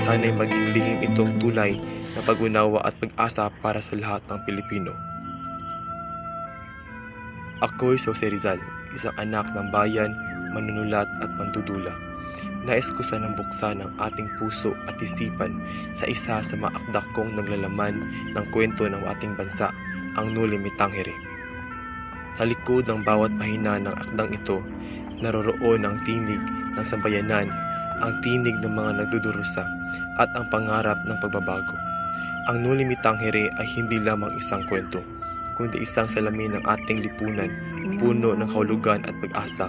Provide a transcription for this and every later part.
Sana'y maging lihim itong tulay na pag-unawa at pag-asa para sa lahat ng Pilipino. Ako'y Jose Rizal, isang anak ng bayan, manunulat at mandudula. Nais ko sanang buksan ang ating puso at isipan sa isa sa mga akda kong naglalaman ng kwento ng ating bansa, ang Noli Me Tangere. Sa likod ng bawat pahina ng akdang ito, naroroon ang tinig ng sambayanan, ang tinig ng mga nagdudurusa, at ang pangarap ng pagbabago. Ang Noli Me Tangere ay hindi lamang isang kwento, kundi isang salamin ng ating lipunan, puno ng kahulugan at pag-asa.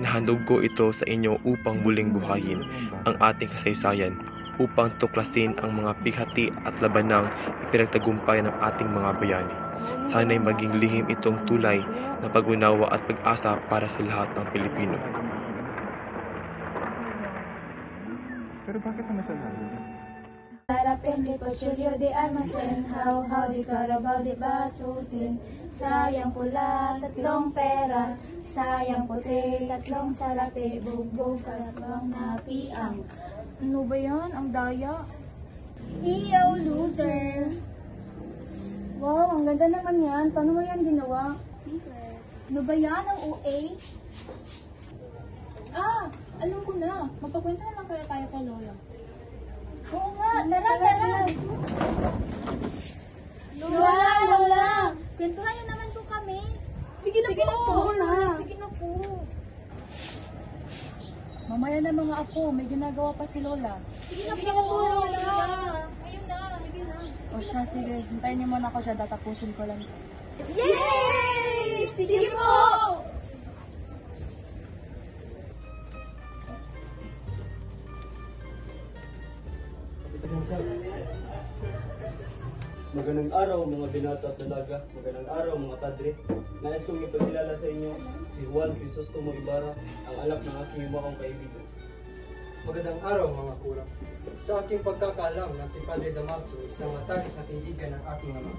Nahandog ko ito sa inyo upang muling buhayin ang ating kasaysayan, upang tuklasin ang mga pighati at labanang ipinagtagumpay ng ating mga bayani. Sana'y maging lihim itong tulay na pag-unawa at pag-asa para sa lahat ng Pilipino. Pero bakit naman siya nandun? Harapin di Julio de Armas and how di Carabao di Batutin. Sayang pula, tatlong pera, sayang puti, tatlong salapi, bugbog kaswang napiang. Ano ba yan? Ang daya. Iyaw loser! Wow, ang ganda naman yan. Paano mo yan ginawa? Secret. Ano ba yan? Ang OA? Alam ko na. Magpakwento na lang kaya tayo kay Lola. Oo nga, tara! Lola! Kwentuhan niyo naman po kami. Sige na po! Sige na po. Mamaya na mga apo, may ginagawa pa si Lola. Sige na po, Lola! Ayun na! O siya, sige. Hintayin niyo muna ako dyan. Tatapusin ko lang. Yay! Sige po! Magandang araw mga binata at dalaga, magandang araw mga padre. Nais kong ipakilala sa inyo si Juan Crisostomo Ibarra, ang anak ng aking yumakong kaibigan. Magandang araw mga kurang. Sa aking pagkakaalam na si Padre Damaso, isang matalik na kaibigan ng aking ama.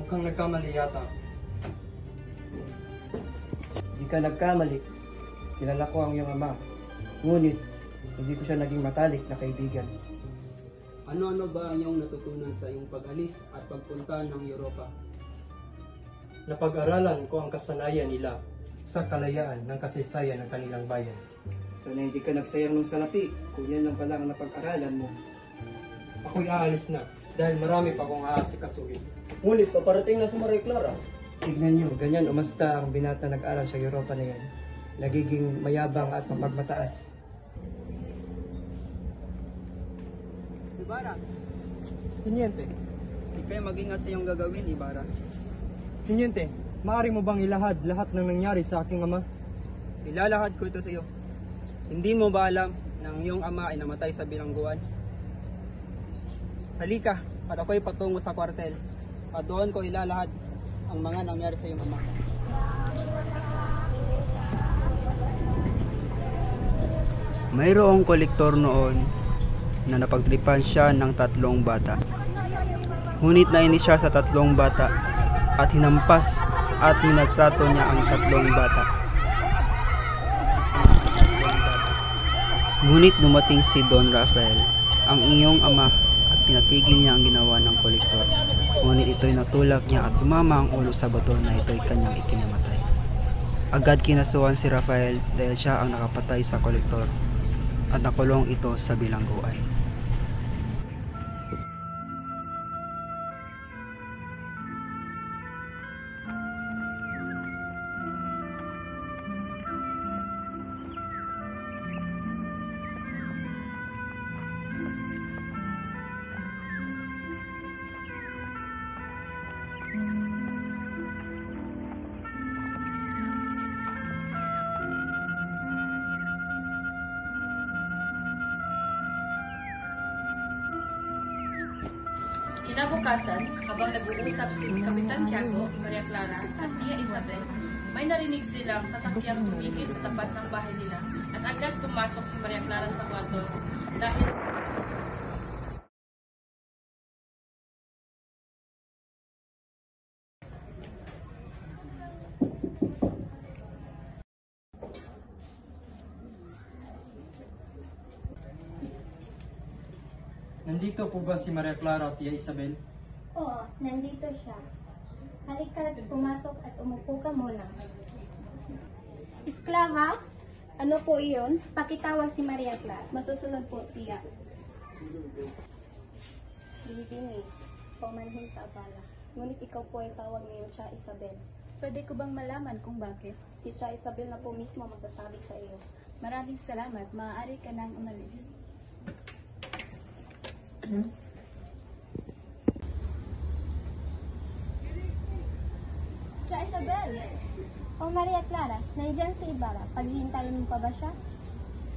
Mukhang nagkamali yata. Hindi ka nagkamali. Kilala ko ang iyong ama. Ngunit, hindi ko siya naging matalik na kaibigan. Ano-ano ba ang iyong natutunan sa iyong pag-alis at pagpunta ng Europa? Napag-aralan ko ang kasanayan nila sa kalayaan ng kasaysayan ng kanilang bayan. Sana hindi ka nagsayang ng salapi kung yan lang pala ang napag-aralan mo. Ako'y aalis na dahil marami pa akong aasikasuhin. Ngunit paparating na sa Maria Clara. Tignan nyo, ganyan umasta ang binata nag-aral sa Europa na yan. Nagiging mayabang at mapagmataas. Ibarra, Tiniente, di kayo mag-ingat sa iyong gagawin, Ibarra. Tiniente, maaari mo bang ilahad lahat ng nangyari sa aking ama? Ilalahad ko ito sa iyo. Hindi mo ba alam na ang iyong ama ay namatay sa bilangguan? Halika, at ako'y patungo sa kwartel. At doon ko ilalahad ang mga nangyari sa iyong ama. Mayroong kolektor noon na napagtripan siya ng 3 bata. Ngunit nainis siya sa 3 bata at hinampas at minagtrato niya ang 3 bata. Ngunit dumating si Don Rafael, ang iyong ama, at pinatigil niya ang ginawa ng kolektor. Ngunit ito'y natulak niya at tumama ang ulo sa bato na ito'y kanyang ikinamatay. Agad kinasuhan si Rafael dahil siya ang nakapatay sa kolektor at nakulong ito sa bilangguan. Kinabukasan, habang nag-uusap si Kapitan Tiago, Maria Clara at Tia Isabel, may narinig silang sasakyang tumigil sa tapat ng bahay nila at agad pumasok si Maria Clara sa kwarto dahil Nandito po ba si Maria Clara at Tia Isabel? Oo, nandito siya. Halika, pumasok at umupo ka muna. Esklava, ano po iyon? Pakitawag si Maria Clara. Masusunod po, tiya. Hindi, pamanhin sa abala. Ngunit ikaw po ay tawag niyo Tia Isabel. Pwede ko bang malaman kung bakit? Si Tia Isabel na po mismo magsasabi sa iyo. Maraming salamat. Maaari ka nang umalis. Tia Isabel! O Maria Clara, nandyan sa Ibarra. Paghihintayin mo pa ba siya?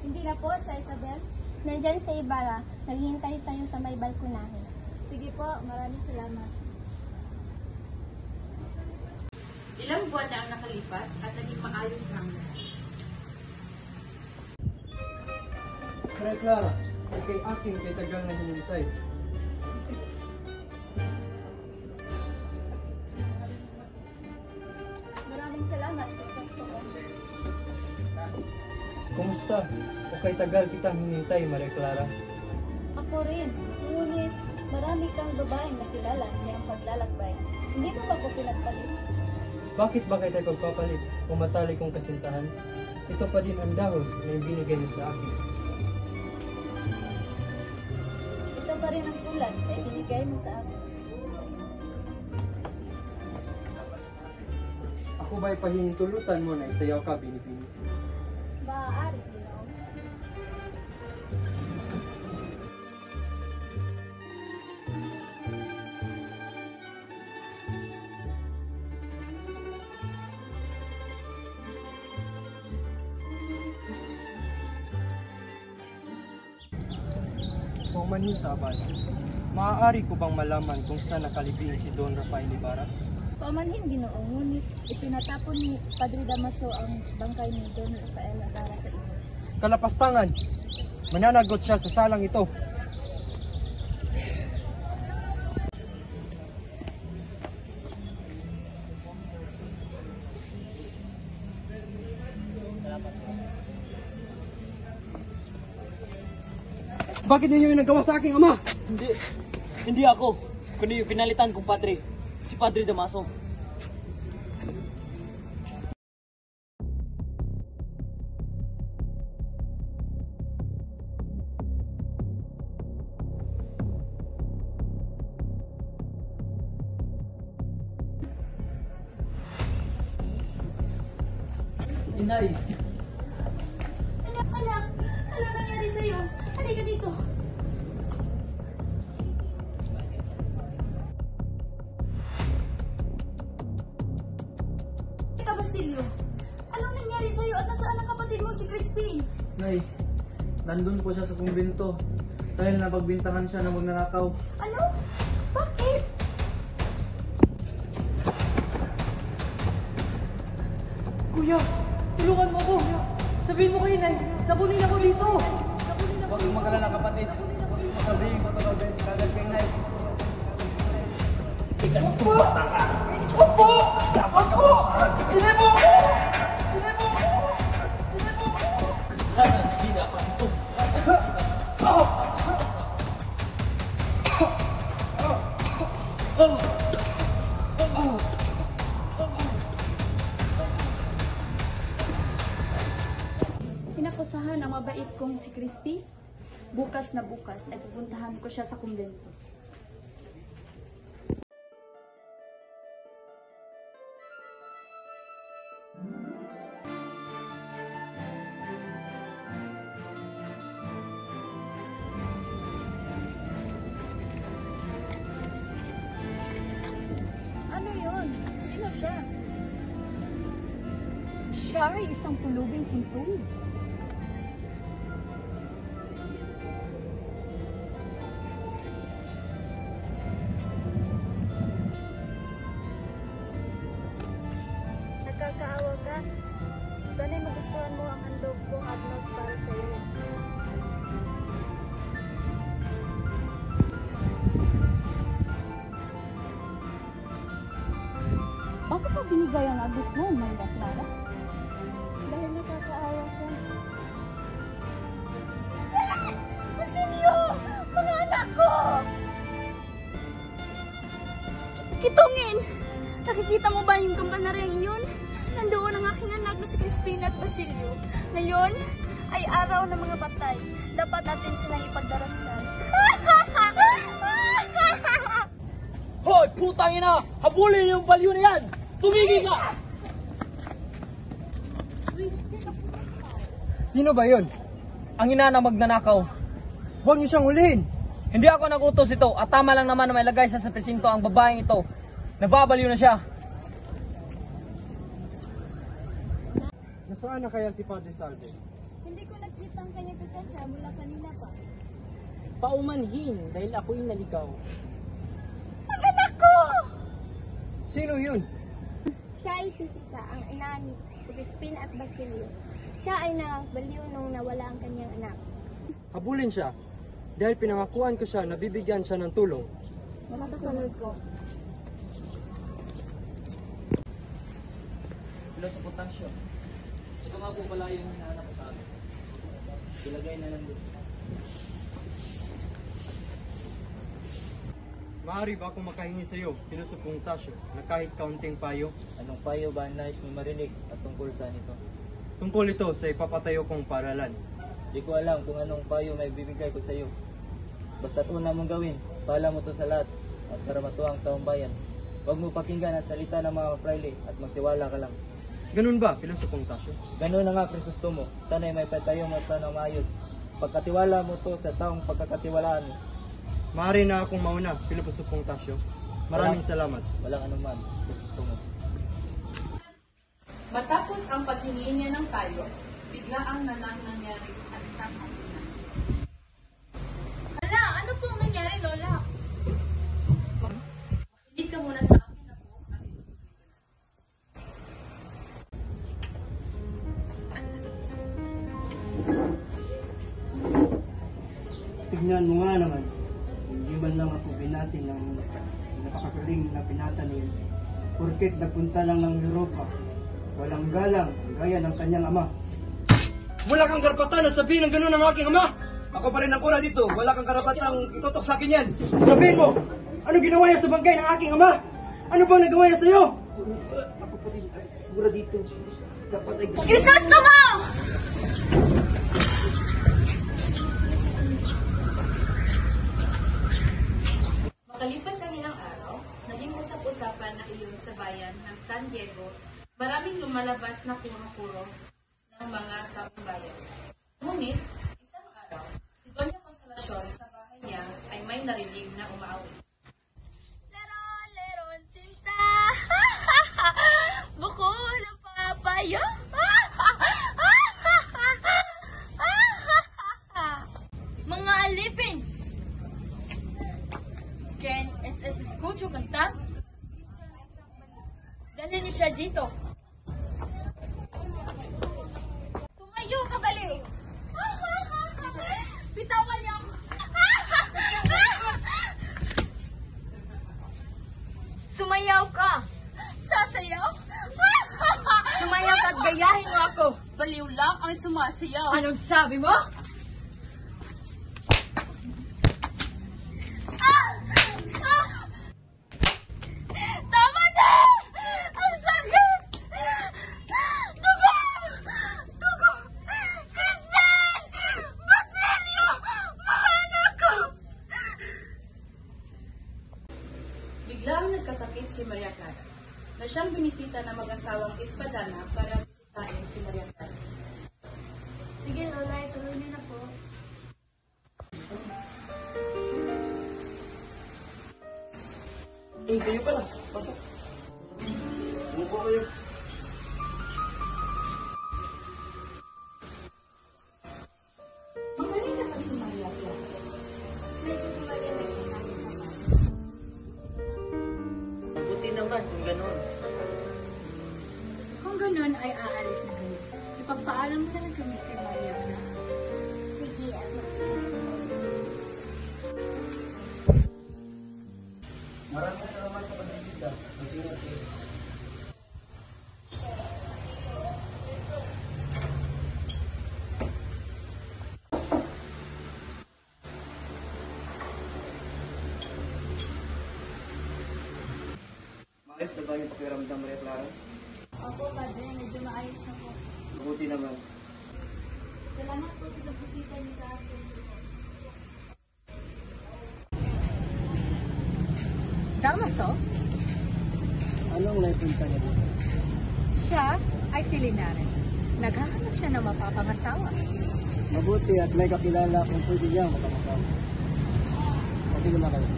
Hindi na po, Tia Isabel. Nandyan sa Ibarra, naghihintay sa'yo sa may balkonahe. Sige po, maraming salamat. Ilang buwan na ang nakalipas at naging maayos na ang lahat. Maria Clara, ay kay aking kay tagal na hinintay. Maraming salamat, Kristopo. Kumusta? O kay tagal kitang hinintay, Maria Clara? Ako rin. Ngunit, marami kang babaeng nakilala sa iyong paglalakbay. Hindi mo ba ko pinagpalit? Bakit ba kayo tayo pagpapalit o matali kong kasintahan? Ito pa din ang dahon na ibinigay mo sa akin. Ito pa rin ang sulat na ibinigay mo sa akin. Ako ba'y pahihintulutan mo na isayaw ka, Binibini? Maaari, Ginoong. Paumanhin sa abala. Maaari ko bang malaman kung saan nakalibing si Don Rafael Ibarra? Pamanhin, Ginoong, ngunit ipinatapon ni Padre Damaso ang bangkay ni Don Rafael para sa iyo. Kalapastangan! Mananagot siya sa salang ito. Bakit ninyo yung nagawa sa aking ama? Hindi ako, kundi yung pinalitan kong padre, si Padre Damaso. Inay, Anak! Ano nangyari sa'yo? Halika dito! Teka, Basilio! Anong nangyari sa'yo at nasaan ang kapatid mo si Crispin? Nay, nandun po siya sa kumbento dahil napagbintangan siya na magnanakaw. Ano? Bakit? kuya, tulungan mo ako. Sabihin mo kay Inay, nakunin ako dito. Huwag mong magalala kapatid. Huwag mong sabihin ko ito kagad kay Nay. Inakusahan ang mabait kong si Crispy. Bukas na bukas ay pupuntahan ko siya sa kumbento. Ano yun? Sino siya? Siya ay isang pulubing hintong. Nakakaawa ka. Sana'y magustuhan mo ang handog kong agnos para sa iyo. Bakit mo binigay ang agnos mo, Maria Clara? Dahil nakakaawa siya. Basilio! Mga anak! ako! Kitungin! Nakikita mo ba yung kampanaryang iyon? Nandoon ang aking anak na si Crispina at Basilio. Ngayon ay araw ng mga patay. Dapat natin silang ipagdarasal. Hoy, putang ina! Habulin yung baliw na yan! Tumigil ka! Sino ba yon? Ang ina na magnanakaw. Huwag niyo siyang hulihin. Hindi ako nagutos ito at tama lang naman na may lagay sa presinto ang babaeng ito. Nababaliw na siya. Nasaan na kaya si Padre Salve? Hindi ko nakita ang kanyang presensya mula kanina pa. Paumanhin dahil ako'y naligaw. Ang anak ko! Sino yun? Siya ay si Sisa, ang ina ni Crispin at Basilio. Siya ay nabaliw nung nawala ang kanyang anak. Habulin siya. Dahil pinangakuan ko siya na bibigyan siya ng tulong. Masusunod ko. Sa potasyo. Ito nga po pala yung hinahanap ko sa atin. Ilagay na lang dito. Maaari ba akong makahingi sa iyo, Pilusupong Tasyo, na kahit kaunting payo? Anong payo ba ang nais mo marinig at tungkol saan ito? Tungkol ito sa ipapatayo kong paralan. Di ko alam kung anong payo may bibigay ko sa iyo. Basta't una mong gawin, pala mo to sa lahat at para matuwa ang taong bayan. Huwag mo pakinggan ang salita ng mga praile at magtiwala ka lang. Ganun ba, Pilusupong Tasyo? Ganun na nga, Crisostomo. Sana'y may patayo mo sa ng maayos. Pagkatiwala mo to sa taong pagkakatiwalaan mo. Maaari na akong mauna, Pilusupong Tasyo. Maraming salamat. Walang anuman, Crisostomo. Matapos ang paghingi niya ng payo, biglaang nalang nangyari sa isang hasinan. Hala, ano pong nangyari, Lola? Makinig ka muna sa akin ako. Tignan mo nga naman. Hindi man lang ako binati ng napakagaling na pinatanin. Porket nagpunta lang ng Europa. Walang galang, gaya ng kanyang ama. Wala kang karapatan na sabihin ng gano'n ng aking ama! Ako pa rin ang kuna dito. Wala kang karapatang itutok sa akin yan. Sabihin mo, ano ginawa niya sa bangkay ng aking ama? Ano bang nagawa niya sa'yo? Ako pa rin ay sigura dito. Dapat ay... Crisostomo! Makalipas ang ilang araw, naging usap-usapan na iyon sa bayan ng San Diego. Maraming lumalabas na kuro-kuro ng mga taong bayan. Ngunit, isang araw, si Doña Consolacion sa bahay niya ay may narinig na umaawit. Leron, leron, sinta! Buko ng papaya! Mga alipin! Ken, escucho cantar? Dali niyo siya dito. Tumayo ka, baliw! Bitawan niyo ako! Sumayaw ka! Sasayaw? Sumayaw ka at gayahin mo ako! Baliw lang ang sumasayaw. Anong sabi mo? Tama na! Ang sakit! Dugo! Dugo! Crispin! Basilio! Mga anak ko! Biglang nagkasakit si Maria Clara, na siyang binisita ng mag-asawang Espadana para bisitahin si Maria Clara. Sige, Lola, ituloy niyo na po. Kayo pala. Pasok. Umupo kayo. Magaling na kasi Maria Clara. Medyo kumaganda sa akin naman. Buti naman kung gano'n. Kung ganun ay aalis na kami. Ipagpaalam mo na lang kami kay Maria na Sige, ako. Maraming salamat sa pagbisita. Mag-ingat kayo. Yes, na ba yung pakiramdam, Maria Clara? Opo, Padre, medyo maayos na po. Mabuti naman. Salamat po sa pagbisita niyo sa akin. Damaso, Anong naipunta niya dito? siya ay si Linares. Naghahanap siya ng mapapangasawa. Mabuti at may kakilala kung pwede niyang makamasama. Pwede naman kayo.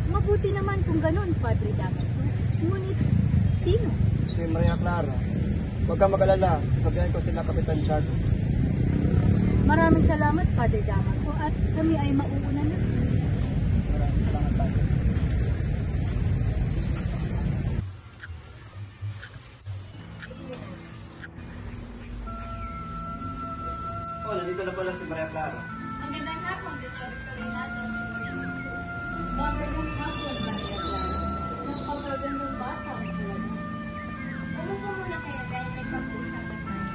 Mabuti naman kung ganun, Padre Damaso. Ngunit, sino? Si Maria Clara. Huwag kang mag-alala. Sabihan ko sila Kapitan Tiago. Maraming salamat, Padre Damaso, at kami ay mauuna na. Maraming salamat tayo. Oh, nandito na pala si Maria Clara. Magandang hapon, Dr. Victorinato. Magandang hapon, Maria Clara. Napakagandang bata ang talaga. Umupo muna kayo dahil may pag-uusapan tayo.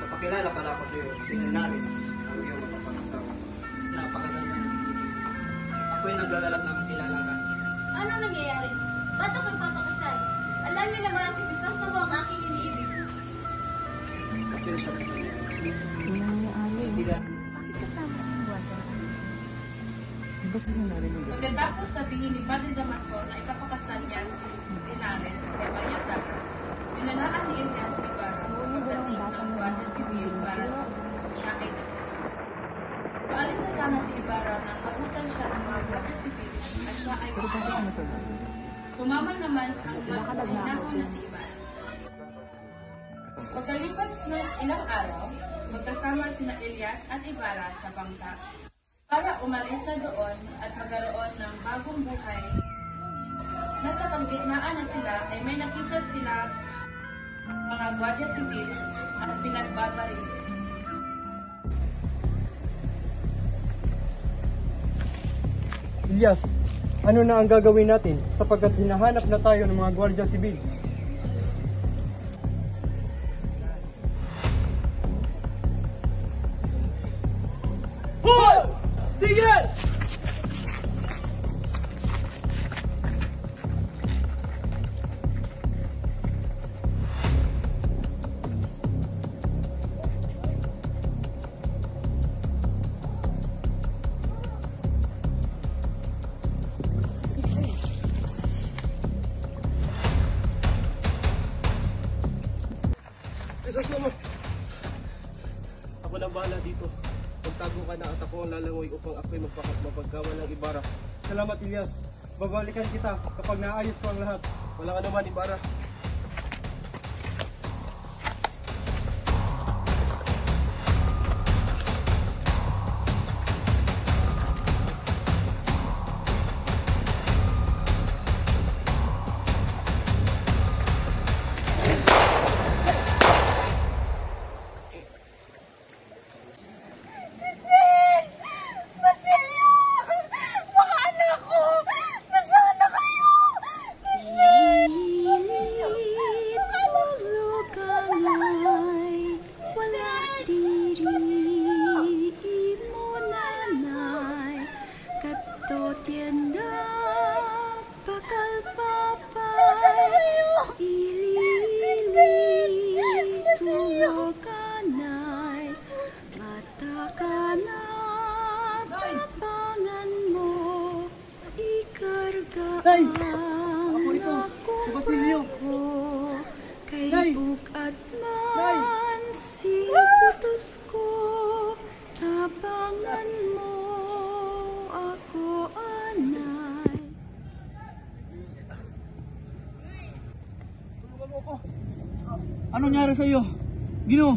Napakilala pala ako sa iyo, si Linares, ang iyong mapapangasawa. Napakaganda ng ibig. Ako'y nagagalak na makilala ka. Ano nangyayari? Ba't ako'y papakasal? Alam niyo naman na si Crisostomo ang aking iniibig. Kasi siya sa kanya. Hindi ka. Pagkatapos sabihin ni Padre Damaso na ipapakasal niya si Linares kay Maria Clara, dinalaan ni Elias si Ibarra sa pagdating ng Guardia Civil para sa siya ay nagpapakasal. Paalis na sana si Ibarra nang abutan siya ng mga Guardia Civil at siya ay makakasal. Sumama naman ang hinahon na si Ibarra. Pagkalipas ng ilang araw, magkasama sina Elias at Ibarra sa bangka para umalis na doon at magkaroon ng bagong buhay. Nasa paligitnaan na sila ay may nakita sila mga Guardia Civil at pinagbabarisin. Elias, ano na ang gagawin natin sapagkat hinahanap na tayo ng mga Guardia Civil? Hoy! Tigil! Crisostomo! Ako na bahala dito. Pagtago ka na at ako ang lalangoy upang ako'y mapaggawa ng Ibarra. Salamat, Elias. Babalikan kita kapag naayos ko ang lahat. Wala ka naman, Ibarra. Nay! Ako ito, si Basilio. Nay! Bukat man Nay! si putus ko, tabangan mo ako, anay. Tulungan mo ako. Anong nangyari sa iyo? Ginoo,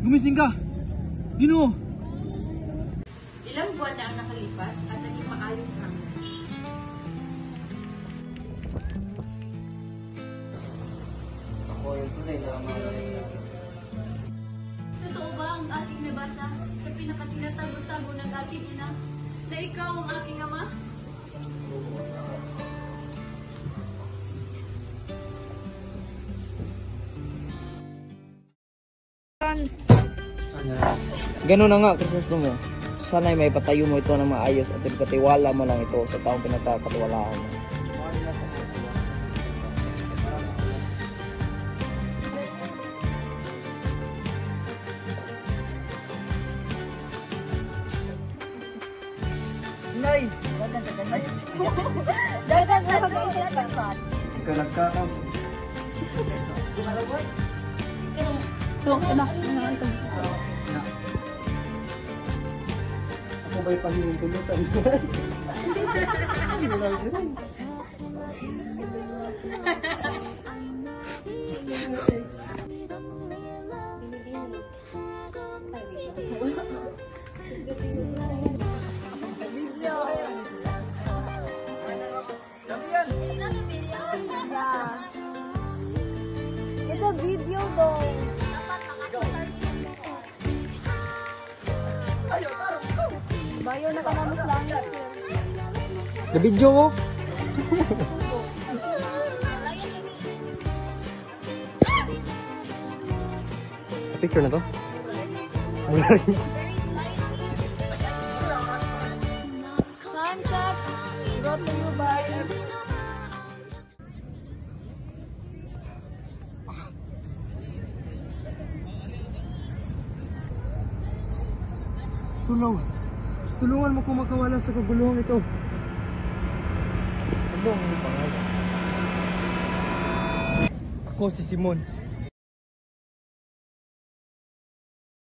gumising ka. Ginoo. Ilang buwan na ang nakalipas at naging maayos na. Ako yung tunay na mga Totoo ba ang aking nabasa sa pinakatinatago-tago ng aking ina na ikaw ang aking ama? Ganun na nga, Crisostomo. sana'y may patayo mo ito ng maayos at ipagkatiwala mo lang ito sa taong pinagkakatiwalaan mo. Nay! Dagan sa pag-iisip. Ikaw nagkakampo. Ako ba'y pahihintulutan? Ito video dong. Bayo na ka namin lang. Na-video ko? Picture na to? Sunset, brought to you by... Tulungan mo ko makawala sa kaguluhan ito. Ano ang iyong pangalan? Ako si Simon.